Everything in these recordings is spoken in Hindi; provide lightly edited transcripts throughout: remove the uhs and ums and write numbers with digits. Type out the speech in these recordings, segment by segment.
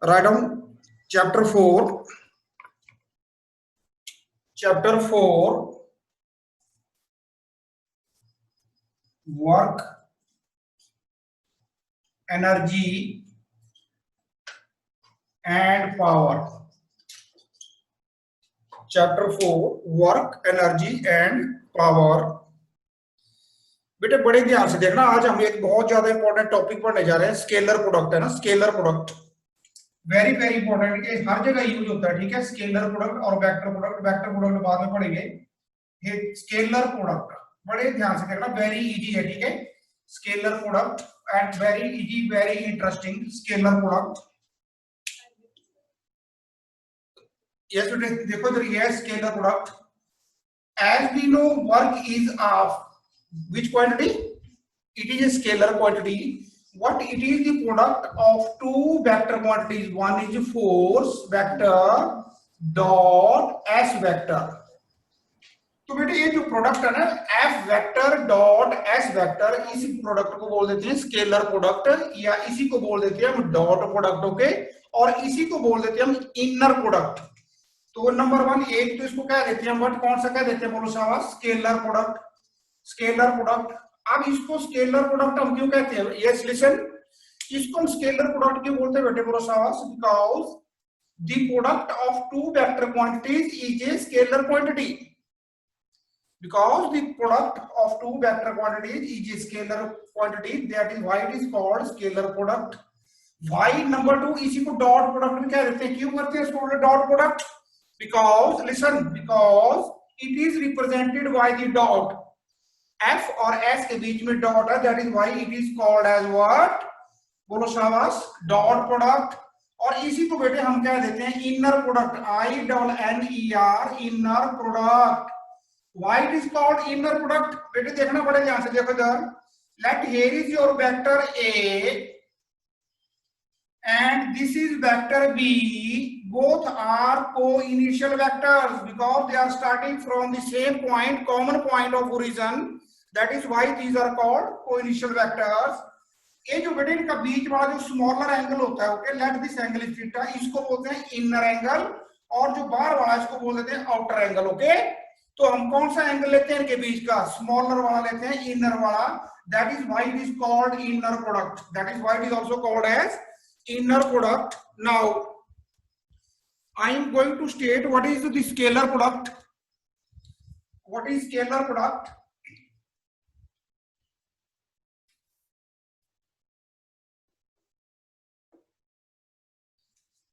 Write down chapter 4. Chapter 4, work, energy and power. Chapter 4, work, energy and power. बेटे बड़े ध्यान से देखना, आज हम एक बहुत ज्यादा इंपॉर्टेंट टॉपिक पढ़ने जा रहे हैं। स्केलर प्रोडक्ट है ना, scalar product very very important, ये हर जगह यूज होता है। ठीक है, स्केलर प्रोडक्ट और वेक्टर प्रोडक्ट। वेक्टर प्रोडक्ट बाद में पढ़ेंगे। ये स्केलर प्रोडक्ट बड़े ध्यान से देखना, वेरी इजी है। ठीक है, scalar product and very easy, very interesting scalar product. Yes बेटे देखो इधर, ये scalar product. As we know work is of which quantity? It is a scalar quantity. What it is? The product of two vector quantities. One is force vector dot s vector. तो बेटे ये जो प्रोडक्ट है ना, f vector dot s vector, इस प्रोडक्ट को बोल देते हैं स्केलर प्रोडक्ट, या इसी को बोल देते हैं हम डॉट प्रोडक्ट। ओके, और इसी को बोल देते हैं हम इनर प्रोडक्ट। तो नंबर वन, एक तो इसको क्या देते हैं, बट कौन सा क्या देते हैं, बोलो शाबाश, स्केलर प्रोडक्ट। Scalar product. अब इसको स्केलर प्रोडक्ट हम क्यों कहते हैं? यस लिसन, इसको हम स्केलर प्रोडक्ट क्यों बोलते हैं बेटे, बोलो शाबाश, because the product of two vector quantities is a scalar quantity. Because the product of two vector quantities is a scalar quantity, that is why it is called scalar product. Why number two, इसी को डॉट प्रोडक्ट में क्या देते हैं, क्यों करते हैं इसको dot product? Because listen, because it is represented by the dot, f और s के बीच में डॉट है, that is why it is called as what? बोलो शाबाश, डॉट प्रोडक्ट। और इसी को बेटे हम क्या देते हैं, inner product, INNER, inner product. Why it is called inner product? बेटे देखना बड़े ध्यान से, देखो इधर, let here is your vector A and this is vector B. Both are co-initial vectors because they are starting from the same point, common point of origin. That is why these are called co-initial vectors. ये जो बेटे इनका बीच वाला जो स्मॉलर एंगल होता है, okay, let this angle is theta, इसको बोलते हैं इनर एंगल, और जो बाहर वाला इसको बोल देते हैं आउटर एंगल। ओके, तो हम कौन सा एंगल लेते हैं इनके बीच का, स्मॉलर वाला लेते हैं, इनर वाला। That is why it is called inner product, that is why it is also called as inner product. Now I am going to state what is the scalar product. What is scalar product?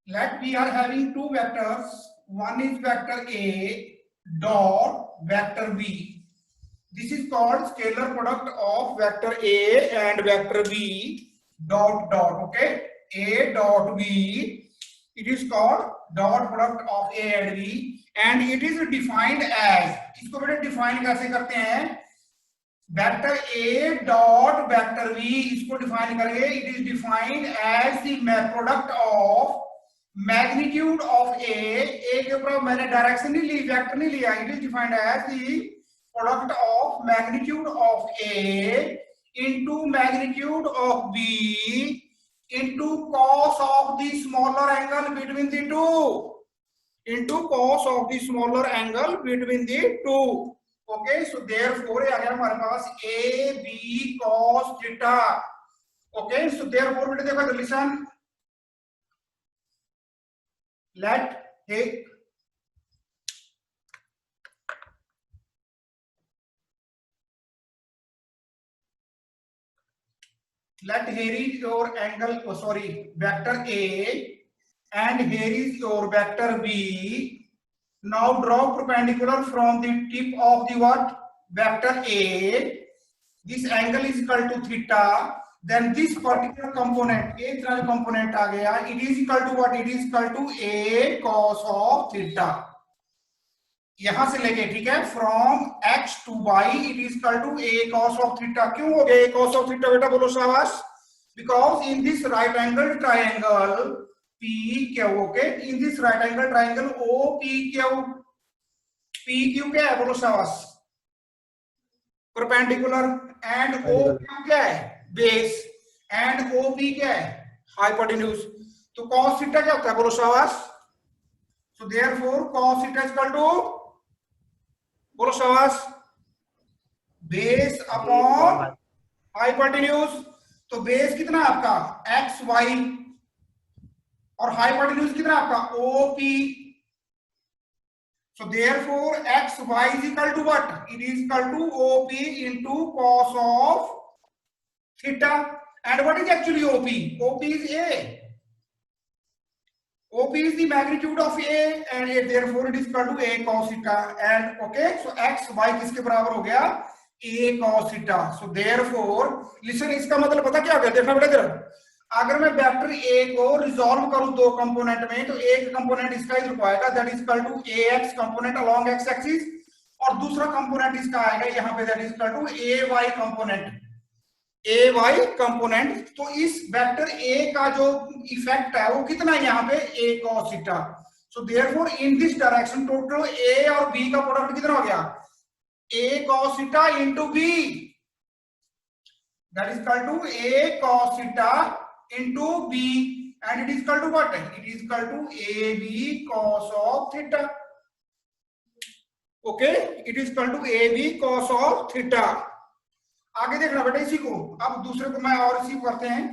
Let we are having two vectors, one is vector A dot vector B. This is called scalar product of vector A and vector B dot dot. Okay, A dot B, it is called dot product of A and B, and it is defined as, इसको बेटे डिफाइन कैसे करते हैं, vector A dot vector B, इसको डिफाइन करेंगे, it is defined as the product of magnitude of A के ऊपर मैंने डायरेक्शन नहीं ली, वेक्टर नहीं लिया, it is defined as the product of magnitude of A into magnitude of B into cos of the smaller angle between the two, into cos of the smaller angle between the two. Okay, so therefore आ गया हमारे पास ए B cos theta. Okay, so therefore बेटे देखो listen, let here is your angle, oh sorry, vector A, and here is your vector B. Now draw perpendicular from the tip of the what, vector A. This angle is equal to theta. Then this particular component, a तरह component आ गया, it is equal to what? It is equal to a cos of theta. यहां से लेके, ठीक है, from x to y it is equal to a cos of theta. क्यों हो गया a cos of theta बेटा, बोलो शाबाश, because in this right angle triangle PQ, okay, in this right angle triangle OPQ, PQ क्या है, बोलो शाबाश, परपेंडिकुलर, एंड OQ क्या है, बेस, एंड OP क्या है, हाइपोटेन्यूज। तो cos थीटा क्या होता है, बोलो शाबाश। So therefore cos theta equal to, बोलो शाबाश, बेस अपॉन हाइपोटेन्यूज। तो बेस कितना है आपका एक्स वाई, और हाइपोटेन्यूज कितना है आपका O P. So therefore x y is equal to what? It is equal to OP into cos of theta. And what is actually OP? OP is A. OP is the magnitude of A, and therefore it is equal to A cos theta. And okay, so x y किसके बराबर हो गया? A cos theta. So therefore listen, इसका मतलब पता क्या हो गया, देखना बेटा इधर। अगर मैं वेक्टर ए को रिजॉल्व करूं दो कंपोनेंट में, तो एक कंपोनेंट इसका इधर को आएगा, that is equal to A X component along x axis, और दूसरा कंपोनेंट इसका आएगा यहाँ पे, that is equal to A Y component, A Y component. तो इस वेक्टर ए का जो इफेक्ट है वो कितना है यहाँ पे, A cos theta. So therefore in this direction total A और बी का प्रोडक्ट कितना हो गया, A cos theta into B, that is equal to A cos theta into b, and it is equal to what? It is equal to ab cos of theta. Okay, it is equal to ab cos of theta. आगे देखना बेटा इसी को, अब दूसरे को मैं और इसी को करते हैं।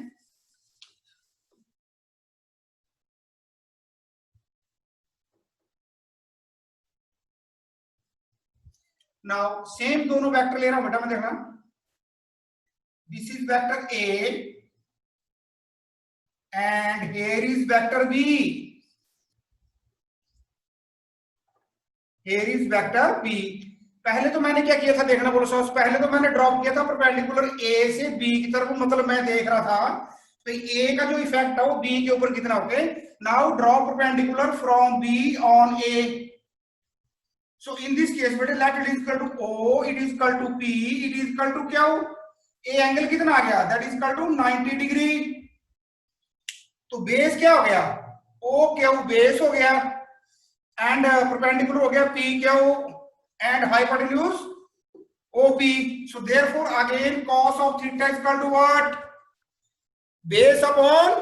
नाउ सेम दोनों वेक्टर ले रहा हूं बेटा मैं, देखना this is vector A and here is vector b, here is vector b। पहले तो मैंने क्या किया था देखना, बोलो सर, पहले तो मैंने ड्रॉप किया था परपेंडिकुलर ए से बी की तरफ, मतलब मैं देख रहा था तो ए का जो इफेक्ट है वो बी के ऊपर कितना, okay. Now draw perpendicular from B on A. So in this case बेटे let it is equal to O, it is equal to P, it is equal to क्या, ए एंगल कितना आ गया, that is equal to 90 degree. तो बेस क्या हो गया, ओ क्यू बेस हो गया, एंड परपेंडिकुलर हो गया P Q, and hypotenuse OP. So therefore again cos of theta is equal to what, base upon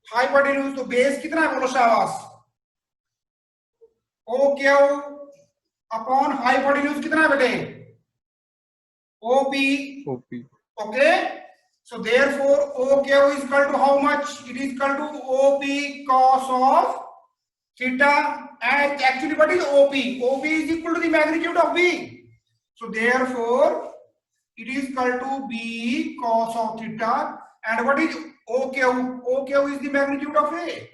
hypotenuse। तो बेस कितना है बोलो शाबाश, OQ अपॉन हाइपोटेन्यूज कितना है बेटे, OP। Okay, so therefore OQ is equal to how much, it is equal to OP cos of theta, and actually what is OP, OP is equal to the magnitude of B. So therefore it is equal to B cos of theta, and what is OQ, OQ is the magnitude of A।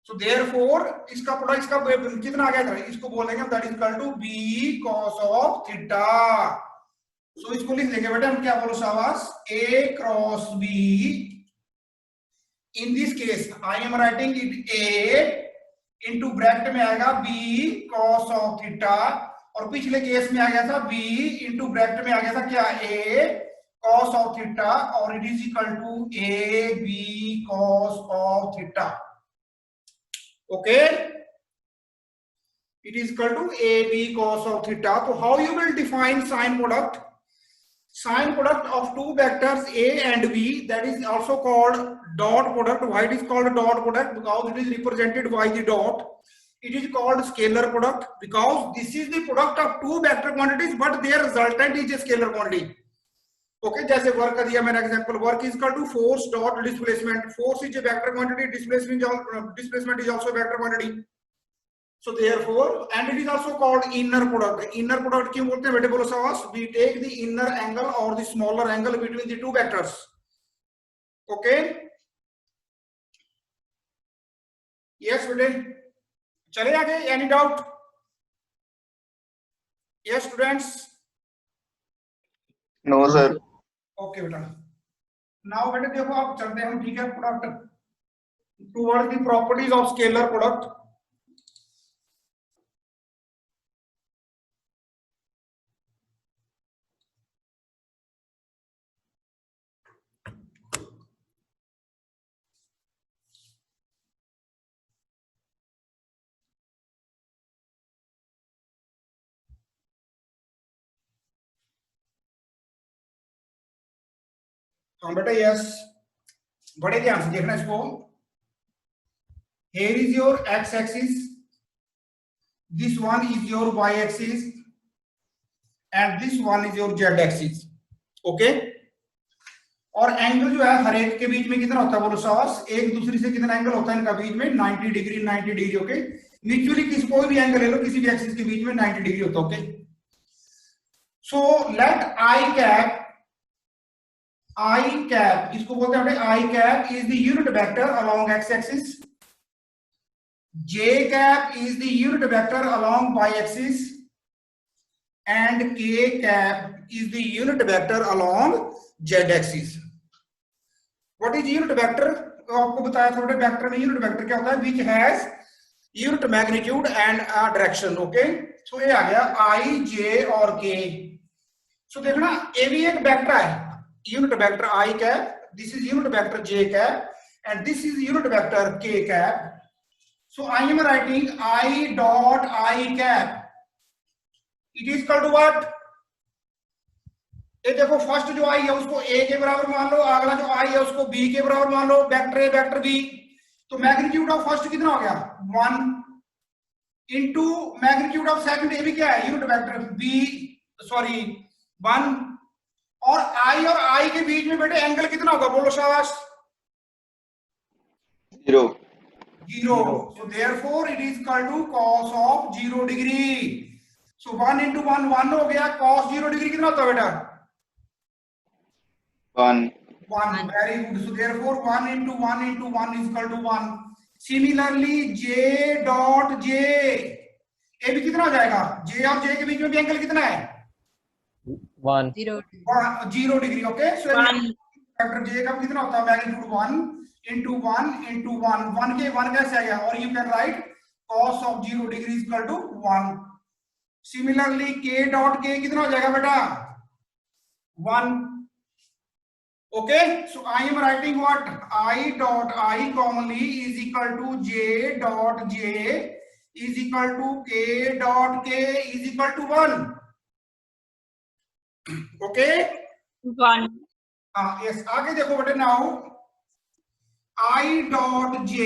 So therefore इसका प्रोडक्ट इसका कितना आ गया था, इसको बोलेंगे हम, that is equal to B cos of theta। सो इसको लिख देंगे बेटा हम, क्या बोलो शाबाश, A cross B। In this case I am writing it A into bracket में आएगा B cos of theta, और पिछले केस में आ गया था B इंटू ब्रैकेट में आ गया था क्या, A cos of theta, और it is equal to A B cos of theta। ओके, it is equal to AB cos of theta। So how you will define sine product? Sine product of two vectors A and B, that is also called dot product। Why it is called dot product? Because it is represented by the dot। It is called scalar product because this is the product of two vector quantities but their resultant is a scalar quantity। Okay, जैसे वर्क का दिया मैंने एग्जांपल, work is equal to force dot displacement, force is a vector quantity, displacement is also a vector quantity। So therefore, and it is also called inner product। inner product क्यों बोलते हैं बेटे बोलो सवास, we take the inner angle or the smaller angle between the two vectors। okay, yes बेटे, चले आगे, any doubt? yes students, no sir. okay बेटा। now बेटे देखो आप चलते हैं हम, ठीक है, product towards the properties of scalar product। हाँ बेटा, यस बड़े ध्यान से देखना इसको। Here is your x axis, this one is your y axis, and this one is your z axis. Okay, और एंगल जो है हर एक के बीच में कितना होता है बोलो शाबाश, एक दूसरे से कितना एंगल होता है इनका बीच में 90 डिग्री 90 डिग्री। ओके, म्यूचुअली किसी कोई भी एंगल ले लो, किसी भी एक्सिस के बीच में 90 डिग्री होता है। Okay, so let i cap इसको बोलते हैं i cap is the unit vector along x axis, j cap is the unit vector along y axis, and k cap is the unit vector along z axis. What is unit vector? आपको बताया था बेटा वेक्टर में यूनिट वेक्टर क्या होता है, which has unit magnitude and a direction. okay, so ये आ गया i j और k. so देखना ये भी एक वेक्टर है, unit vector i cap, this is unit vector j cap, and this is unit vector k cap. So I am writing I dot I cap. It is equal to what? ये देखो फर्स्ट जो I है उसको A के बराबर मान लो, अगला जो I है उसको B के बराबर मान लो, वेक्टर A वेक्टर B। तो मैग्नीट्यूड ऑफ फर्स्ट कितना हो गया 1 इंटू मैग्नीट्यूड ऑफ सेकंड, ये भी क्या है यूनिट वेक्टर B सॉरी 1, और I और I के बीच में बेटे एंगल कितना होगा बोलो शाबाश, 0. So therefore it is equal to cos of 0 degree. So 1 into 1 1 हो गया, cos 0 degree कितना होता है बेटा 1. Very good. So therefore 1 into 1 into 1 is equal to 1. Similarly j dot j, ये भी कितना हो जाएगा, j और j के बीच में भी एंगल कितना है 0 degree. Okay, so vector j का कितना होता है मैग्नीट्यूड 1 into 1 into 1, 1 के 1 कैसे आ गया, और you can write cos of 0 degree is equal to 1. Similarly k dot k कितना हो जाएगा बेटा 1. okay, so I am writing what, I dot I commonly is equal to j dot j is equal to k dot k is equal to 1. okay, 1. yes, आगे देखो बेटे, now I dot j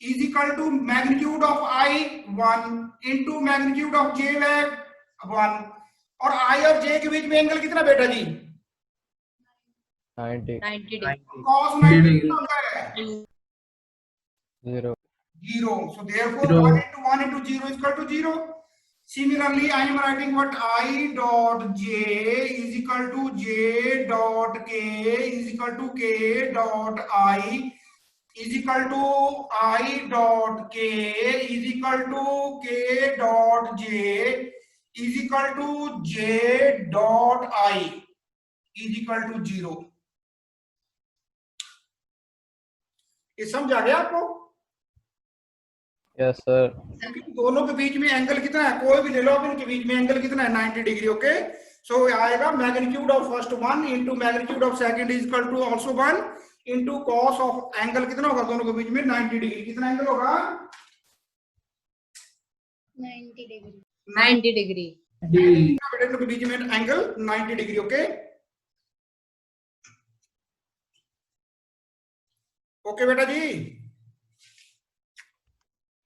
is equal to magnitude of I 1 into magnitude of j 1, और I और j के बीच में एंगल कितना बेटा जी 90 degree. cos 90 कितना होता है 0 0. so therefore 1 into 1 into 0 is equal to 0. Similarly I am writing what, I dot j is equal to j dot k is equal to k dot I is equal to I dot k is equal to k dot j is equal to j dot I is equal to 0. ये समझ आ गया आपको? Yes sir. क्योंकि दोनों के बीच में एंगल कितना है, कोई भी ले लो, इनके बीच में एंगल कितना है 90 डिग्री। ओके, सो आएगा magnitude of first 1 into magnitude of second is equal to also 1 into cos of angle कितना होगा दोनों के बीच में 90 डिग्री। कितना एंगल होगा 90 degree. 90 degree. दोनों के बीच में एंगल 90 डिग्री। ओके ओके बेटा जी,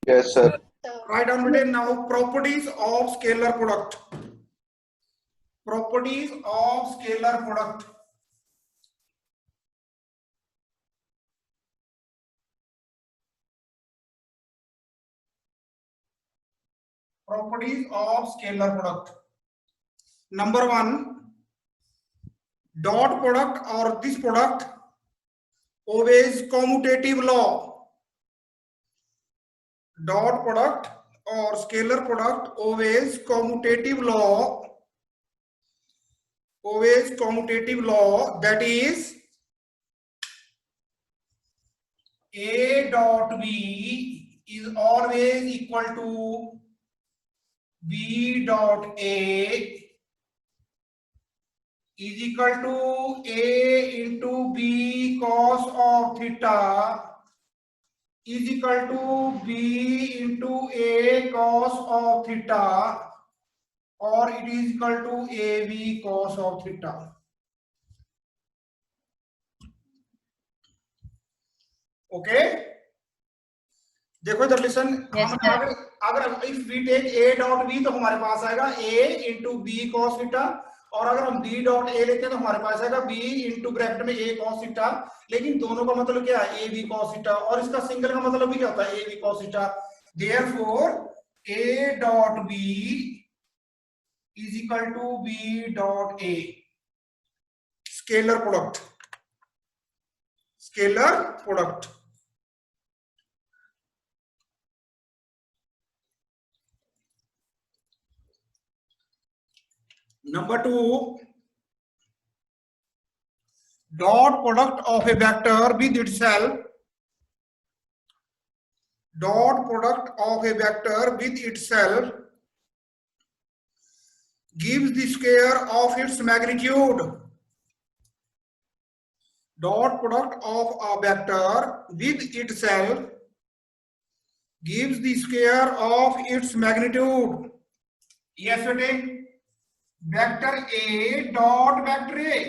Yes, sir. write down बेटे now properties of scalar product. Properties of scalar product. Properties of scalar product. Number 1, dot product or this product obeys commutative law. Dot product or scalar product obeys commutative law. Obeys commutative law, that is A dot B is always equal to B dot A is equal to A into B cos of theta is equal to B into A cos of theta, or it is equal to AB cos of theta. Okay देखो इधर लिसन, Yes, हम sir. अगर if we take A dot B तो हमारे पास आएगा A into B cos theta, और अगर हम बी डॉट ए लेते हैं तो हमारे पास आएगा बी इंटू ब्रैकेट में ए कॉस थीटा। लेकिन दोनों का मतलब क्या है, ए बी कॉस थीटा, और इसका सिंगल का मतलब भी क्या होता है, A B cos theta. Therefore A dot B is equal to B dot A, scalar product, scalar product. Number 2, dot product of a vector with itself, dot product of a vector with itself gives the square of its magnitude. Dot product of a vector with itself gives the square of its magnitude. Yes बेटे, vector A dot vector A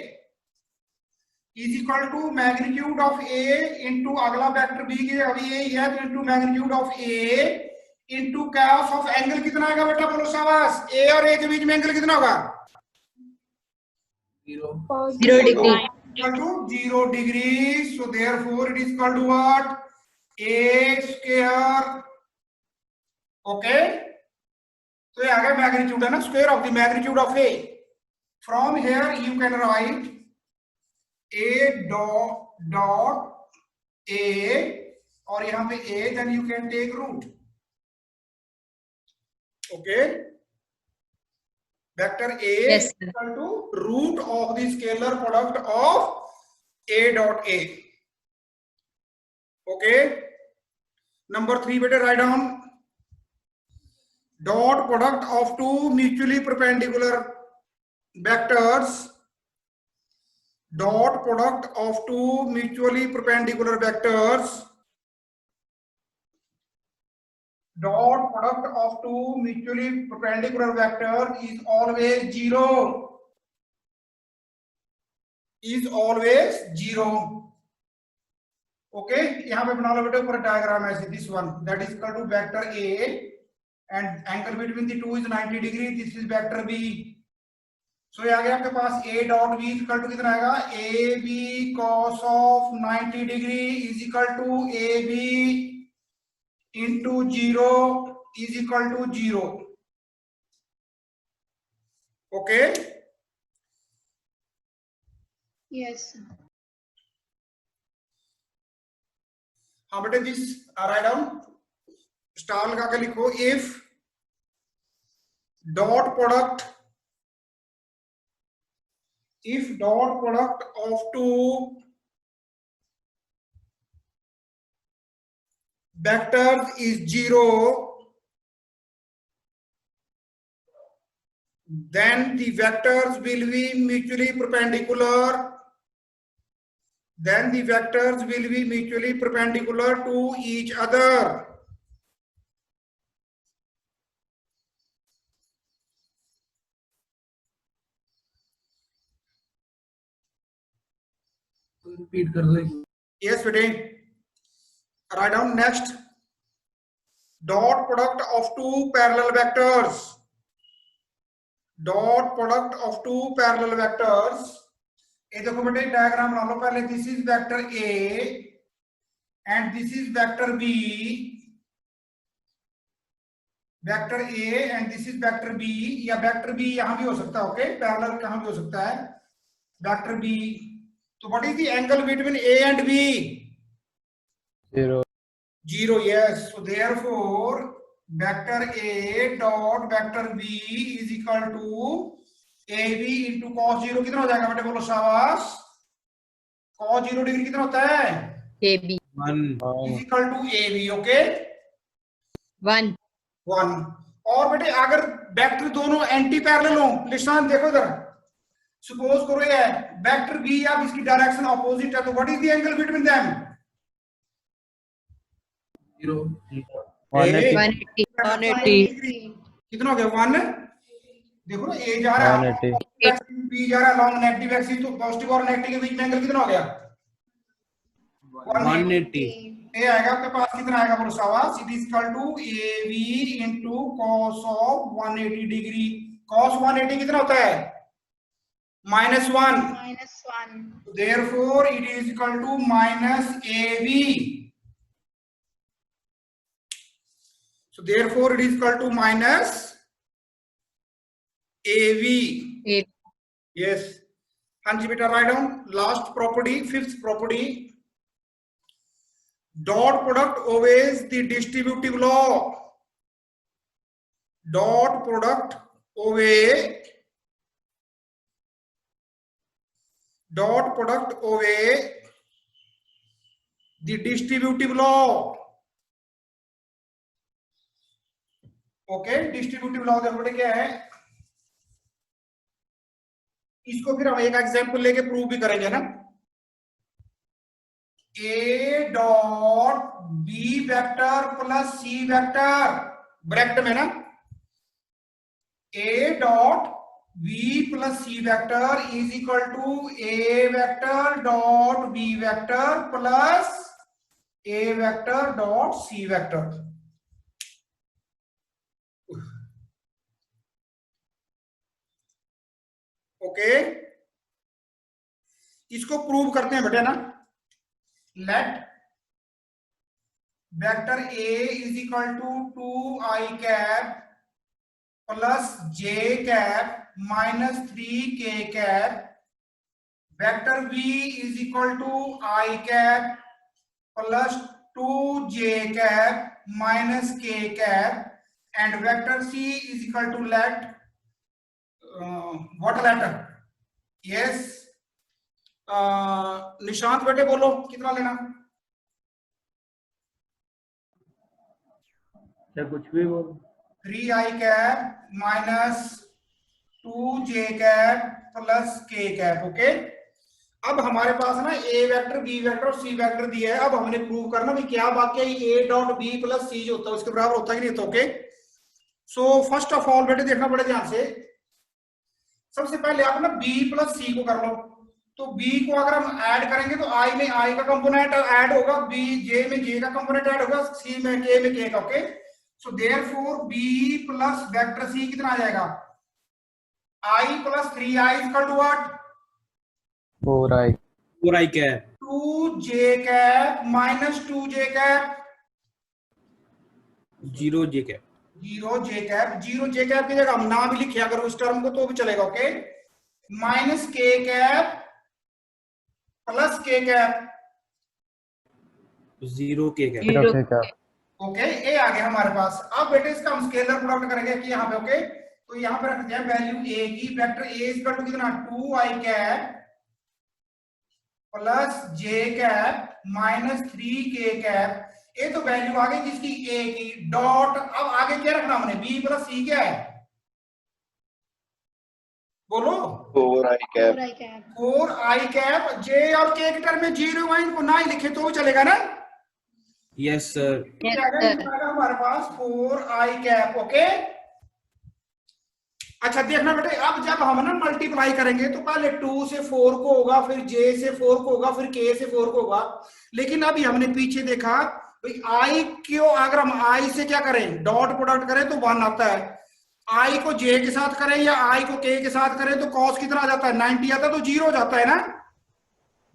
is equal to magnitude of A into अगला vector B के अभी A है तो into magnitude of A into cos of angle कितना आएगा बेटा, बोलो शाबाश। A और A के बीच में एंगल कितना होगा, 0 degree. equal to 0 degree. So therefore it is equal to what, A square. Okay, तो ये आ गया मैग्नीट्यूड है ना, square of the magnitude of A. From here you can write A dot A, और यहां पे A, then you can take root. Okay, vector A Yes, sir. Equal to root of the scalar product of A dot A. Okay, number 3 बेटे write down, dot product of two mutually perpendicular vectors, dot product of two mutually perpendicular vectors, dot product of two mutually perpendicular vectors is always 0, is always 0. Okay, यहां पे बना लो बेटे ऊपर डायग्राम ऐसे, this one that is equal to vector A and angle between the two is 90 degree, this is vector B. So ये आ गया आपके पास A dot B equal to कितना आएगा, AB cos of 90 degree is equal to AB into 0 is equal to 0. Okay, Yes, sir. हाँ बेटे दिस राइट डाउन, स्टार लगा के लिखो, if dot product, if dot product of two vectors is 0, then the vectors will be mutually perpendicular, then the vectors will be mutually perpendicular to each other. Repeat कर दो। Yes बेटे, write down next, dot product of two parallel vectors, dot product of two parallel vectors। ये देखो बेटे डायग्राम बना लो पहले, this is vector A and this is vector B, vector A and this is vector B, या वेक्टर बी यहां भी हो सकता है। ओके, पैरेलल कहां भी हो सकता है, वेक्टर बी। तो what is the angle between A and B, 0. 0, yes. So therefore vector A dot vector B is equal to AB into cos 0 कितना हो जाएगा बेटे, बोलो शाबाश। cos 0 डिग्री कितना होता है, AB. 1 is equal to AB। Okay, 1. 1। और बेटे अगर वेक्टर दोनों एंटी पैरेलल हो, लिसन देखो इधर, सपोज करो ये वेक्टर बी, अब इसकी डायरेक्शन अपोजिट है, तो what is the angle between them, 0 180. 180. कितना हो गया, 1। देखो ना ए जा रहा है, 180. बी जा रहा है लॉन्ग नेगेटिव एक्सिस, तो पॉजिटिव और नेगेटिव के बीच में एंगल कितना हो गया, 180 ए आएगा आपके पास, कितना आएगा बोलो शाबाश, it is equal to A B into cos of 180 degree. Cos 180 कितना होता है, -1, -1, therefore it is equal to minus A B, so therefore it is equal to minus A B. A, yes, हाँ जी बेटा, write down last property, fifth property, dot product obeys the distributive law. Dot product obey the distributive law. Okay, distributive law देखो बेटे क्या है, इसको फिर हम एक एग्जांपल लेके प्रूव भी करेंगे ना। A dot B vector plus C vector, bracket में ना, A dot B plus C vector is equal to A vector dot B vector plus A vector dot C vector. Okay, इसको प्रूव करते हैं बेटे ना। Let vector A is equal to 2i cap plus j cap minus 3k cap, vector B is equal to i cap plus 2j cap minus k cap, and vector C is equal to let what letter, yes Nishant बेटे बोलो कितना लेना, क्या कुछ भी बोल। 3i cap minus 2j cap plus k cap. Okay, अब हमारे पास ना ए वेक्टर बी वेक्टर और सी वेक्टर दिया है, अब हमने प्रूव करना भी क्या वाक्य ए डॉट बी प्लस सी जो होता है उसके बराबर होता है कि नहीं होता। Okay, so first of all बेटे देखना पड़े ध्यान से, सबसे पहले आप ना b प्लस सी को कर लो, तो b को अगर हम ऐड करेंगे तो i में i का कंपोनेंट ऐड होगा, b j में j का कंपोनेंट ऐड होगा, c में k का। Okay, so therefore b plus vector c कितना आ जाएगा, i plus 3i equal to what, 4i cap 2j cap minus 2j cap 0j cap 0j cap, 0j cap की जगह हम ना भी लिखे अगर उस टर्म को तो भी चलेगा। Okay, minus k cap plus k cap 0k cap 0, okay, A आ गया हमारे पास। अब बेटे इसका हम स्केलर प्रोडक्ट करेंगे कि यहाँ पे। ओके, तो यहाँ पे रखते हैं वैल्यू ए की, vector A is equal to कितना 2i cap plus j cap minus 3k cap, ये तो वैल्यू आ गई किसकी, ए की, डॉट अब आगे क्या रखना हमने, b प्लस सी क्या है बोलो, 4i cap 4i cap, j और k के टर्म में 0 है, इनको ना ही लिखे तो भी चलेगा ना। यस सर yes क्या sir, हमारे पास 4i कैप। ओके, अच्छा देखना बेटे, अब जब हम ना मल्टीप्लाई करेंगे तो पहले 2 से 4 को होगा, फिर j से 4 को होगा, फिर k से 4 को होगा, लेकिन अभी हमने पीछे देखा भाई i क्यों, अगर हम i से क्या करें डॉट प्रोडक्ट करें तो 1 आता है, i को j के साथ करें या i को k के साथ करें तो cos कितना आ जाता है, 90 आता है, तो 0 हो जाता है ना।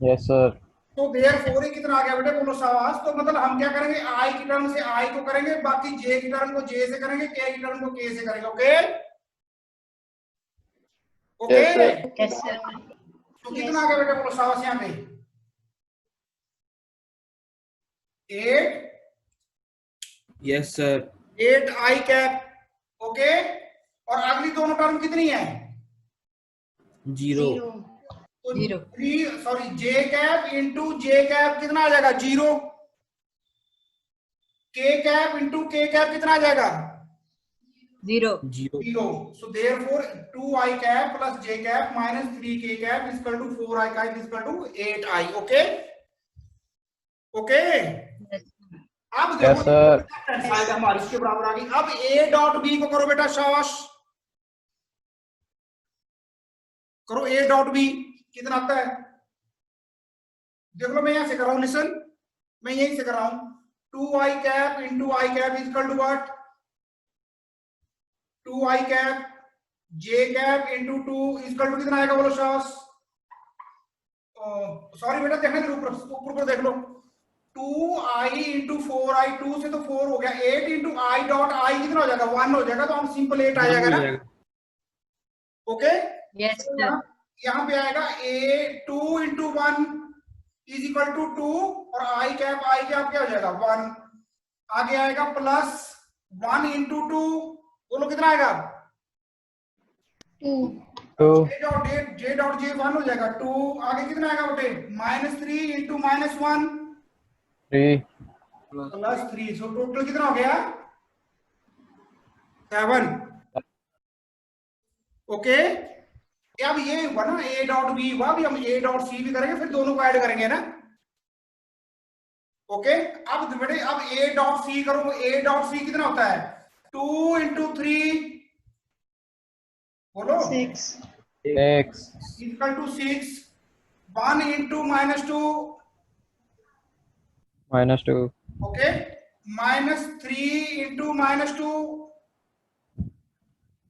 Yes sir. तो देयरफॉर कितना आ गया बेटे बोलो शाबाश। तो मतलब हम क्या करेंगे, i की टर्म से i को करेंगे, बाकी j की टर्म को j से करेंगे, k की टर्म को k से करेंगे। Okay okay, Yes, sir. yes sir, तो कितना आ गया बेटे बोलो शाबाश, यहाँ पे 8 yes sir 8i cap. Okay, और अगली दोनों टर्म कितनी है, 0 तो 0, 3 sorry j cap into j cap कितना आ जाएगा 0, k cap into k cap कितना आ जाएगा 0, 0। So therefore 2i cap plus j cap minus 3k cap is equal to 4i cap is equal to 8i। Okay okay, yes अब यस देखो सर। साइड हमारी इसके बराबर आ गई। अब a डॉट b को करो बेटा शाबाश, करो a डॉट b कितना आता है, देख लो मैं यहां से कर रहा हूं, लिसन मैं यहीं से कर रहा हूं, 2i cap into I cap is equal to what, 2i cap j cap into 2 is equal to कितना आएगा बोलो शास? सॉरी बेटा, देखने दो, ऊपर ऊपर देख लो, 2i इंटू 4i, 2 से तो 4 हो गया, 8 इंटू आई डॉट आई कितना हो जाएगा? 1 हो जाएगा, तो हम सिंपल 8 आ जाएगा ना। ओके, Yes, तो sir. यहाँ पे आएगा a 2 into 1 is equal to 2 और आई कैप क्या हो जाएगा? 1। आगे आएगा प्लस 1 इंटू 2, बोलो कितना आएगा? 2. 2 जे डॉट जे 1 हो जाएगा, 2। आगे कितना आएगा बेटे? -3 इंटू -1 3 प्लस 3, सो टोटल कितना हो गया? 7। ओके, अब ये हुआ ना a डॉट बी हुआ, अभी हम a डॉट सी भी करेंगे, फिर दोनों को ऐड करेंगे ना। ओके, अब बेटे अब a डॉट सी करो, a डॉट सी कितना होता है? 2 इंटू 3, बोलो 6. X equal to 6। 1 into -2, -2 okay, -3 into -2,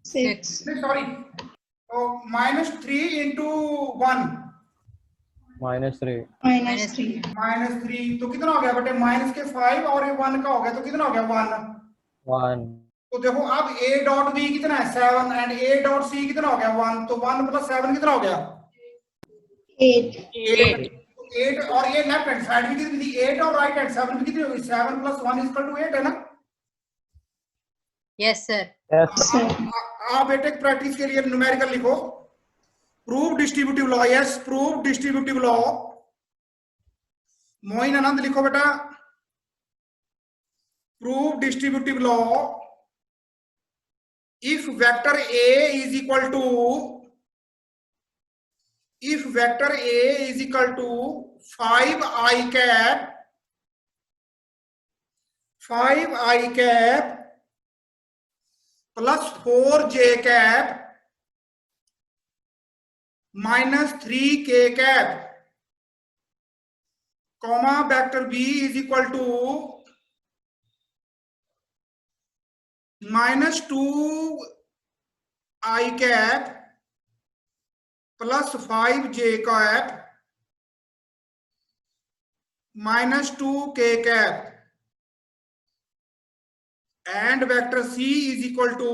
6. Sorry, तो -3 इंटू 1, -3 -3. -3, तो कितना हो गया बेटे? माइनस के 5 और ये 1 का हो गया, तो कितना हो गया? 1। 1 तो देखो अब a डॉट बी कितना है? 7 एंड a डॉट सी कितना हो गया? 1। तो 1 प्लस 7 कितना हो गया? 8. 8। 8 और ये लेफ्ट हैंड साइड भी कितनी थी? 8 और राइट हैंड 7 भी कितनी होगी? 7 प्लस 1 इक्वल टू 8 है ना। Yes, sir. Yes आप बेटे प्रैक्टिस के लिए न्यूमेरिकल लिखो, prove distributive law. Yes, prove distributive law. Moin Anand लिखो बेटा, prove distributive law if vector a is equal to, if vector a is equal to 5i cap, 5i cap plus 4j cap minus 3k cap, comma vector b is equal to -2i cap plus 5j cap -2k cap, and vector c is equal to,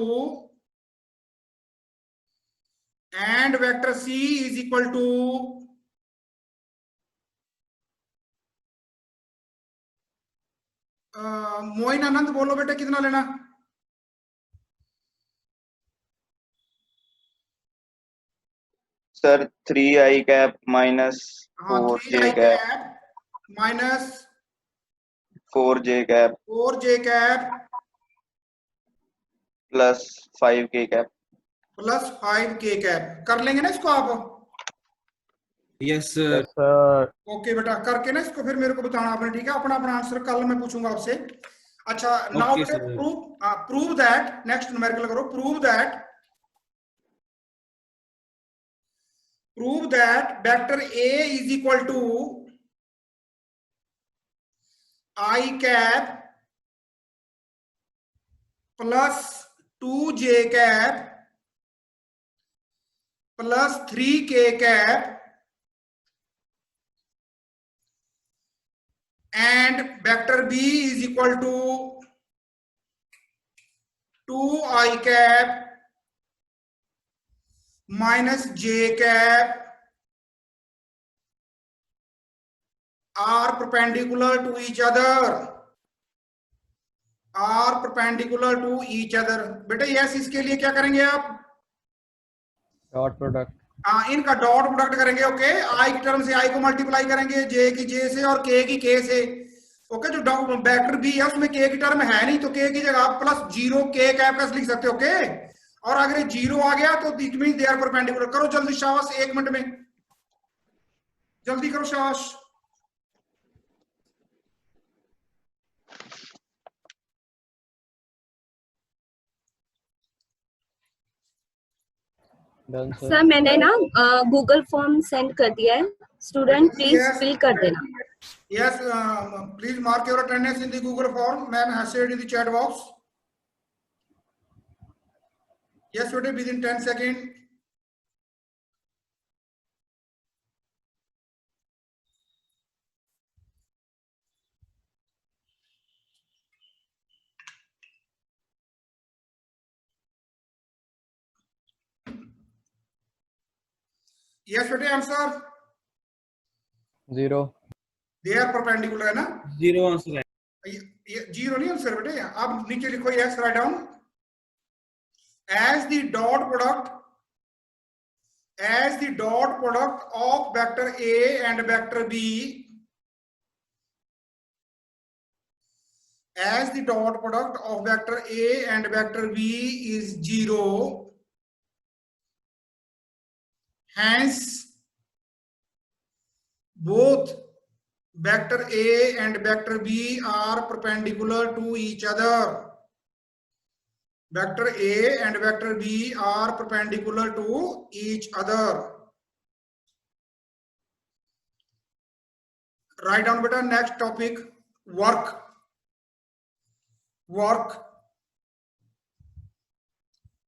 and vector c is equal to Moin Anand बोलो बेटा कितना लेना? सर 3i कैप माइनस हाँ, 4j 3i cap cap minus 4j cap 4j cap plus 5k cap. Plus 5k cap. कर लेंगे ना इसको आप? Yes sir. Yes sir okay बेटा, करके ना इसको फिर मेरे को बताना आपने, ठीक है? अपना अपना आंसर कल मैं पूछूंगा आपसे। अच्छा, नाउ Okay, बेटा sir. Prove that, next numerical करो, prove that vector a is equal to i cap plus 2j cap plus 3k cap and vector b is equal to 2i cap minus j cap are perpendicular to each other, are perpendicular to each other। बेटा यस, इसके लिए क्या करेंगे आप? dot product हाँ, इनका डॉट प्रोडक्ट करेंगे। ओके, आई की टर्म से आई को मल्टीप्लाई करेंगे, जे की जे से और के की के से। ओके, जो वेक्टर बी है उसमें के की टर्म है नहीं, तो के की जगह आप प्लस 0 के कैप का लिख सकते हो। ओके, और अगर 0 आ गया तो it mean they are perpendicular. करो जल्दी शाबाश, 1 मिनट में जल्दी करो शाबाश। Done sir sir. मैंने ना गूगल फॉर्म सेंड कर दिया है, स्टूडेंट प्लीज Yes. फिल कर देना। Yes, please mark your attendance in the Google form. Ma'am has shared in the chat box. Yes, today within 10 seconds. Yes, today answer. 0 They are perpendicular है ना? zero answer है. ये जीरो नहीं आंसर बेटे, आप नीचे लिखो yes, write down as the dot product of vector A and vector B, as the dot product of vector A and vector B is 0, hence both vector A and vector B are perpendicular to each other. Vector A and vector B are perpendicular to each other. Write down beta. Next topic, work. Work.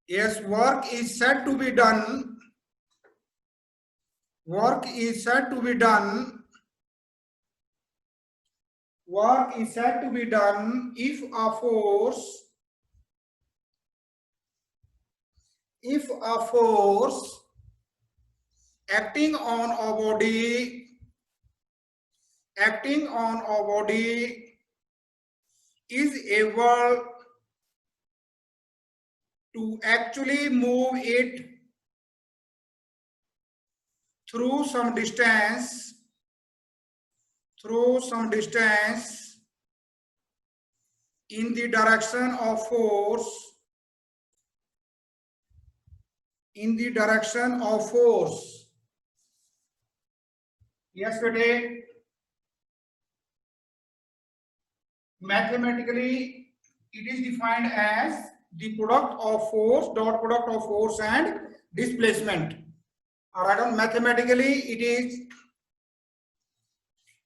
Yes, work is said to be done. Work is said to be done. Work is said to be done if a force acting on a body is able to actually move it through some distance in the direction of force, Yes, today mathematically it is defined as the product of force, dot product of force and displacement. All right, on mathematically it is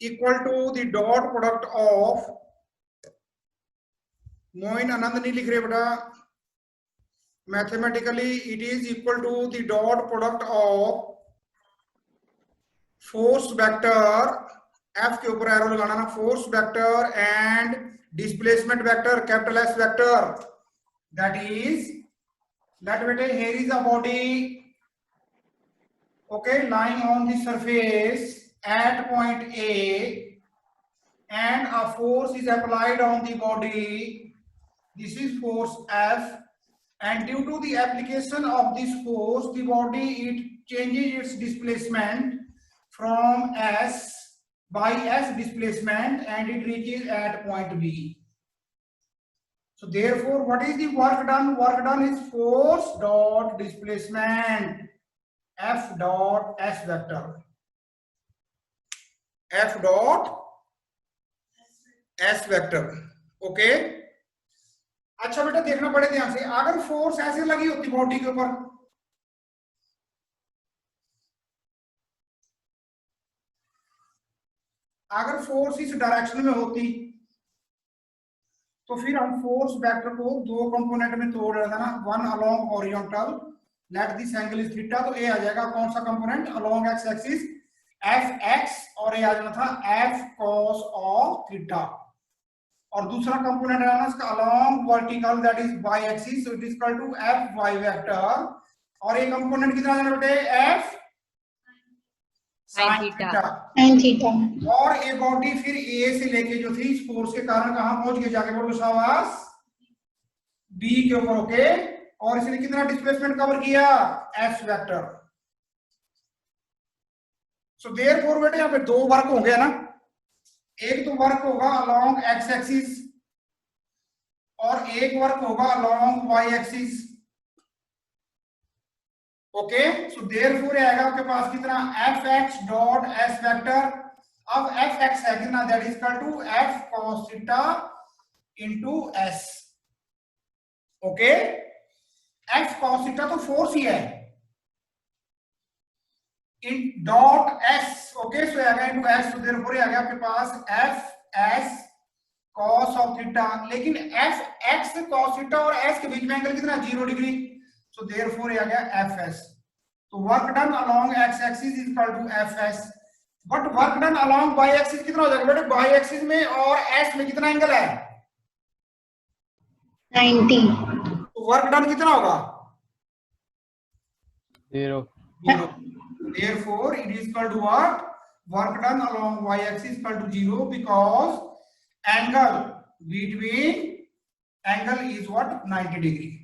equal to the dot product of, Moin Anand नहीं लिख रहे बेटा, mathematically it is equal to the dot product of force vector, F के ऊपर एरो लगाना ना, force vector and displacement vector, capital S vector. That is, that बेटे here is a body, okay, lying on the surface at point A, and a force is applied on the body. This is force F, and due to the application of this force, the body it changes its displacement from S by S displacement, and it reaches at point B. So therefore, what is the work done? Work done is force dot displacement, F dot S vector, F dot S vector. Okay. अच्छा बेटा देखना पड़े ध्यान से, अगर फोर्स ऐसे लगी होती बॉडी के ऊपर, अगर फोर्स इस डायरेक्शन में होती तो फिर हम फोर्स वेक्टर को दो कंपोनेंट में तोड़ रहा था ना, one along horizontal, let this angle is theta, तो ए आ जाएगा कौन सा component, along x axis F x, और ए आ जाना था एफ कॉस ऑफ थीटा, और दूसरा कंपोनेंट है ना इसका along vertical, that is Y axis, so it is equal to F Y vector, और ये कंपोनेंट कितना जाना बेटे, F sine theta, sin theta, और ये बॉडी फिर ए से लेके जो थी इस फोर्स के कारण कहां पहुंच गई, जाके बोलो शाबाश बी के ऊपर, ओके, और इसने कितना डिस्प्लेसमेंट कवर किया, एस वेक्टर। सो देयरफॉर बेटे यहाँ पे दो वर्क हो गया ना, एक तो वर्क होगा अलोंग एक्स एक्सिस और एक वर्क होगा along Y axis, okay. So therefore आएगा आपके पास कितना, F X dot S vector, अब एफ एक्स है कितना, that is equal to F cos theta into S, okay. F cos theta तो फोर्स ही है, in dot s. Okay, so आ गया into s, so therefore आ गया आपके पास f s cos of theta, लेकिन f x cos theta और s के बीच में एंगल कितना 0 डिग्री, so therefore आ गया f s. तो work done along x axis is equal to f s, but work done along y axis कितना हो जाएगा बेटे, y axis में और s में कितना एंगल है 90. तो वर्क डन कितना होगा 0. 0. Therefore it is equal to what, work done along y axis is equal to 0 because angle between angle is what 90 degree.